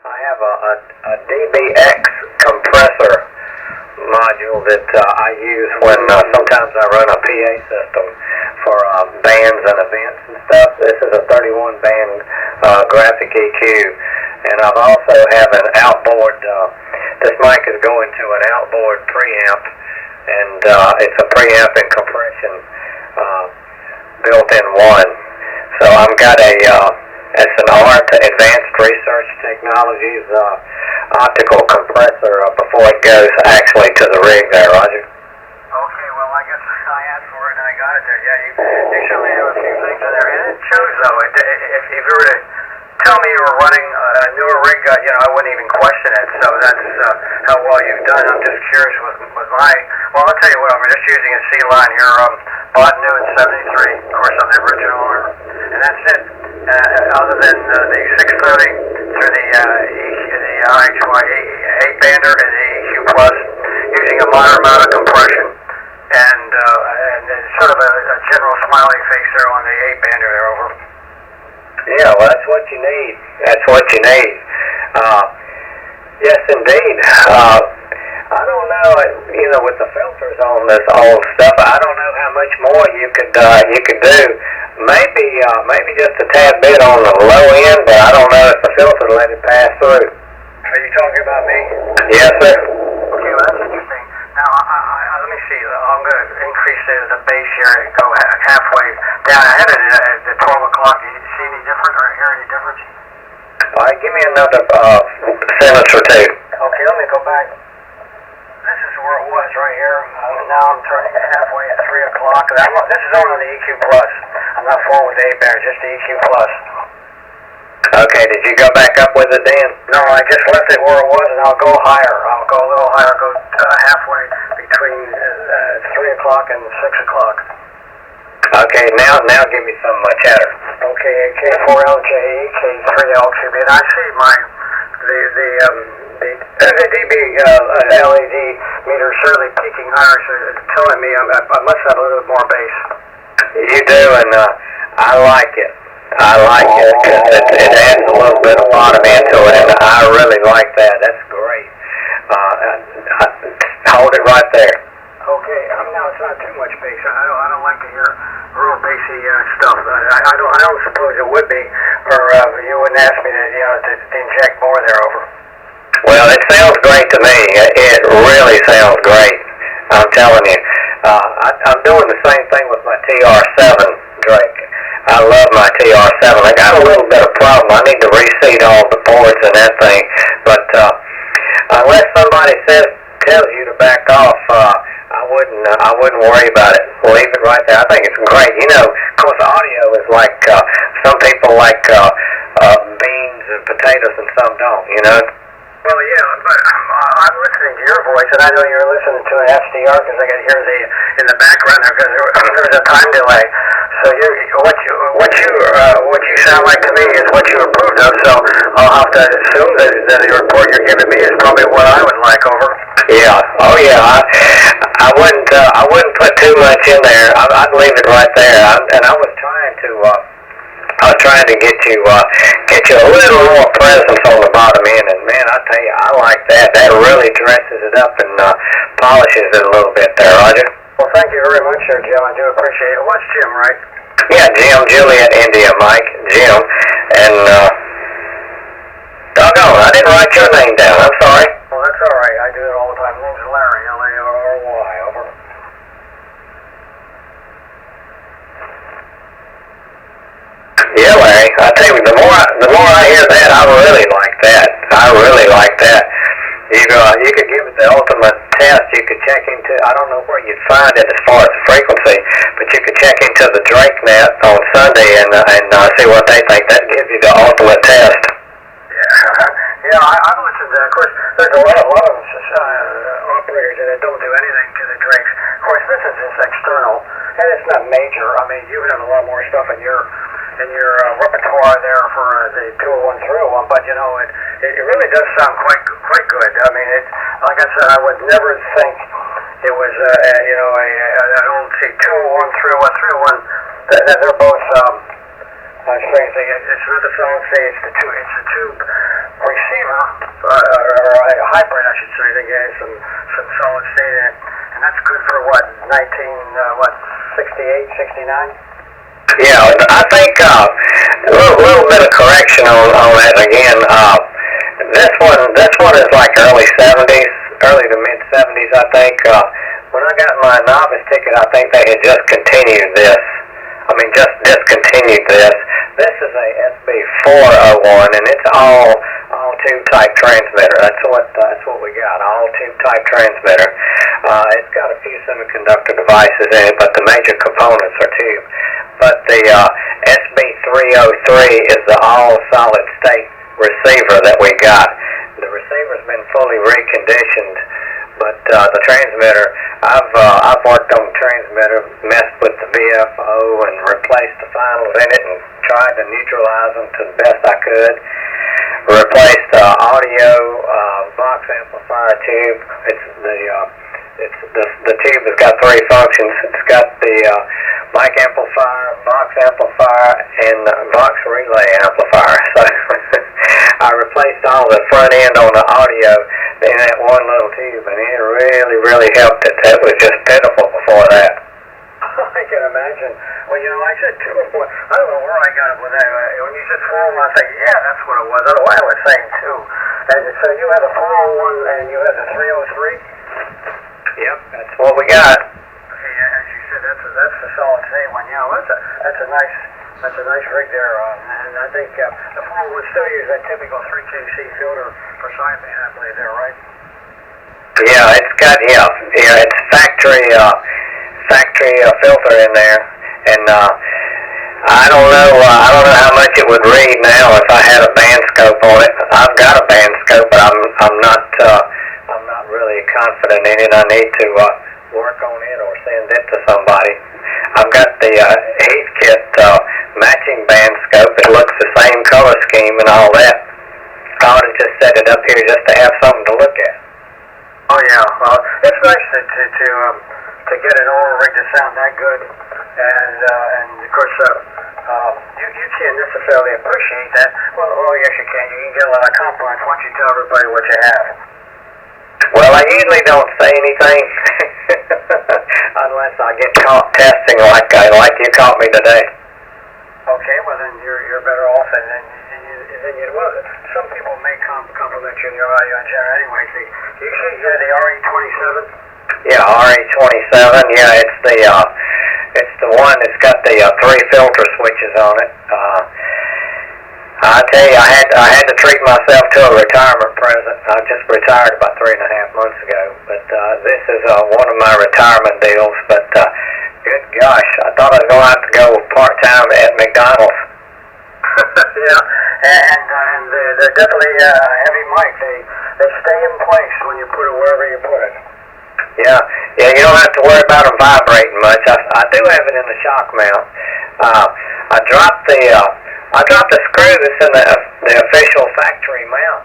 I have a DBX compressor module that I use when sometimes I run a PA system for bands and events and stuff. This is a 31 band graphic EQ, and I've also have an outboard. This mic is going to an outboard preamp, and it's a preamp and compression built in one. So I've got it's an ART, Advanced Research Technologies optical compressor before it goes actually to the rig there, Roger. Okay, well, I guess I asked for it and I got it there. Yeah, you showed me a few things in there, and it shows, though. If you were to tell me you were running a newer rig, I wouldn't even question it. So that's how well you've done. I'm just curious with my, well, I'll tell you what, I'm just using a C-line here, bought new in 73. Of course, I'm the original owner, and that's it. Other than the 630 through the Ragchew 8-bander and the EQ Plus, using a moderate amount of compression, and sort of a general smiley face there on the 8-bander there over. Yeah, well, that's what you need. That's what you need. Yes, indeed. I don't know, with the filters on this old stuff, I don't know how much more you could do. Maybe just a tad bit on the low end, but I don't know if the filter let it pass through. Are you talking about me? Yes, sir. Okay, well, that's interesting. Now, let me see. I'm going to increase the bass here and go halfway down. I had it at 12 o'clock. Do you see any different or hear any difference? All right, give me another sentence or two. Okay, let me go back. This is where it was right here. Now I'm turning it halfway at 3 o'clock. This is on the EQ Plus. I'm not full with the 8-bander, just the EQ Plus. Okay, did you go back up with it then? No, I just left it where it was, and I'll go higher. I'll go a little higher, go halfway between 3 o'clock and 6 o'clock. Okay, now give me some chatter. Okay, K4LJE, K3LQB, and I see the dB LED meter is certainly peaking higher, so it's telling me I must have a little bit more bass. You do, and I like it. I like it. It adds a little bit of bottom into it, and I really like that. That's great. Hold it right there. Okay, now it's not too much bass. I don't like to hear real bassy stuff. I don't suppose it would be, or you wouldn't ask me to inject more there over. Well, it sounds great to me. It really sounds great. I'm telling you. I'm doing the same thing with my TR7, Drake. I love my TR7. I got a little bit of problem. I need to reseat all the boards and that thing. But unless somebody tells you to back off, I wouldn't worry about it. Leave it right there. I think it's great. Of course, audio is like some people like beans and potatoes, and some don't. Well, yeah, but I'm listening to your voice, and I know you're listening to an SDR because I can hear in the background there because there's a time delay. So what you sound like to me is what you approved of. So I'll have to assume that the report you're giving me is probably what I would like over. Yeah. Oh yeah. I wouldn't put too much in there. I'd leave it right there. I was trying to get you a little more presence on the bottom end, and man, I tell you, I like that. That really dresses it up and polishes it a little bit there, Roger. Well, thank you very much, sir, Jim. I do appreciate it. What's Jim, right? Yeah, Jim, Juliet, India, Mike, Jim, and doggone, I didn't write your name down. I'm sorry. Well, that's all right. I do it all the time. My name's Larry, Larry. Over. Yeah, Larry. I tell you, the more I hear that, I really like that. I really like that. You could give it the ultimate test. You could check into, I don't know where you'd find it as far as the frequency, but you could check into the Drake net on Sunday and see what they think. That gives you the ultimate test. Yeah, I've listened to that. Of course, there's a lot of operators that don't do anything to the Drakes. Of course, this is just external, and it's not major. I mean, you have a lot more stuff in your repertoire there for the 201, 301, but it really does sound quite good. I mean, like I said, I would never think it was I don't see 201, 301, 301. They're both strange thing. It's not the song say it's the tube receiver hybrid, I should say. They gave some solid state, and that's good for what, 68, 69? Yeah, I think a little bit of correction on that again. This one is like early 70s, early to mid 70s, I think. When I got my novice ticket, I think they had just continued this. Just discontinued this. This is a SB401, and it's all tube type transmitter. That's what we got. All tube type transmitter. It's got a few semiconductor devices in it, but the major components are tube. But the SB303 is the all solid state receiver that we got. The receiver's been fully reconditioned, but the transmitter, I've worked on the transmitter, messed with the VFO and replaced the finals in it and tried to neutralize them to the best I could. Replaced the audio box amplifier tube. The tube has got three functions. It's got the mic amplifier, box amplifier, and box relay amplifier. So I replaced all the front end on the audio in that one little tube, and it really helped it. That was just pitiful before that. I can imagine. Well, I said 201. I don't know where I got it with that. When you said 401, I said, yeah, that's what it was. Otherwise, I was saying 2. And so you had a 401 and you had a 303? Yep, that's what we got. Okay, yeah, as you said, that's the solid state one. That's a nice rig there, and I think the 401 still uses that typical 3KC filter for sideband, I believe, there, right? Yeah, it's got it's factory filter in there, and I don't know how much it would read now if I had a band scope on it. I've got a band scope, but I'm not really confident in it. I need to work on it or send it to somebody. I've got the Heathkit matching band scope. It looks the same color scheme and all that. I ought to just set it up here just to have something to look at. Oh yeah, well, it's nice to get an older rig to sound that good, and of course you can't necessarily appreciate that. Well, yes you can. You can get a lot of compliments once you tell everybody what you have. Well, I usually don't say anything unless I get caught testing like you caught me today. Okay, well then you're better off, and then well, some people may compliment you in your audio in general anyway. So you say you had the RE27? Yeah, RE27. Yeah, it's the one that's got the three filter switches on it. I tell you, I had to treat myself to a retirement present. I just retired about 3.5 months ago, but this is one of my retirement deals. But good gosh, I thought I was going to have to go part-time at McDonald's. Yeah, and they're definitely heavy mic. They stay in place when you put it wherever you put it. Yeah, you don't have to worry about them vibrating much. I do have it in the shock mount. I dropped the screw that's in the official factory mount,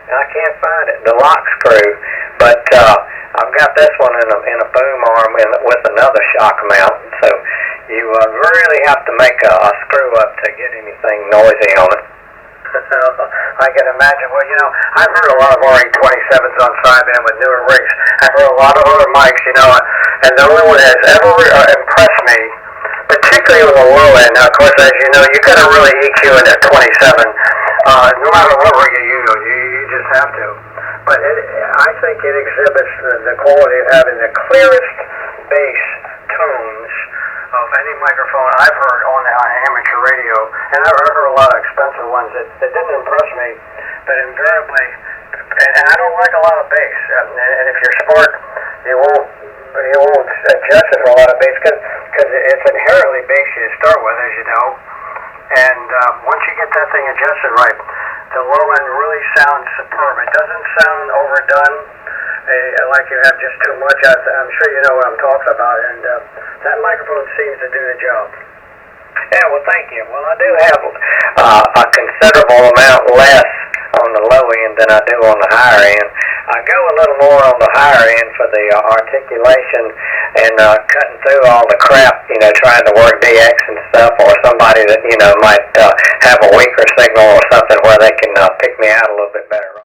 and I can't find it, the lock screw. But I've got this one in a boom arm with another shock mount. So you really have to make a screw up to get anything noisy on it. I can imagine. Well, I've heard a lot of RE27s on sideband with newer rigs. I've heard a lot of other mics, and the only one that has ever impressed me, particularly on the low end. Now, of course, as you know, you got to really EQ in that 27. No matter what rig you use, you just have to. But I think it exhibits the quality of having the clearest bass tones of any microphone I've heard on amateur radio. And I've heard a lot of expensive ones that didn't impress me, but invariably, and I don't like a lot of bass. And if you're smart, you won't adjust it for a lot of bass because it's inherently bassy to start with, as you know. And once you get that thing adjusted right, the low end really sounds superb. It doesn't sound overdone, like you have just too much. I'm sure you know what I'm talking about, and that microphone seems to do the job. Yeah, well, thank you. Well, I do have a considerable amount less on the low end than I do on the higher end. I go a little more on the higher end for the articulation and cutting through all the crap, trying to work DX and stuff, or somebody that, might have a weaker signal or something where they can pick me out a little bit better.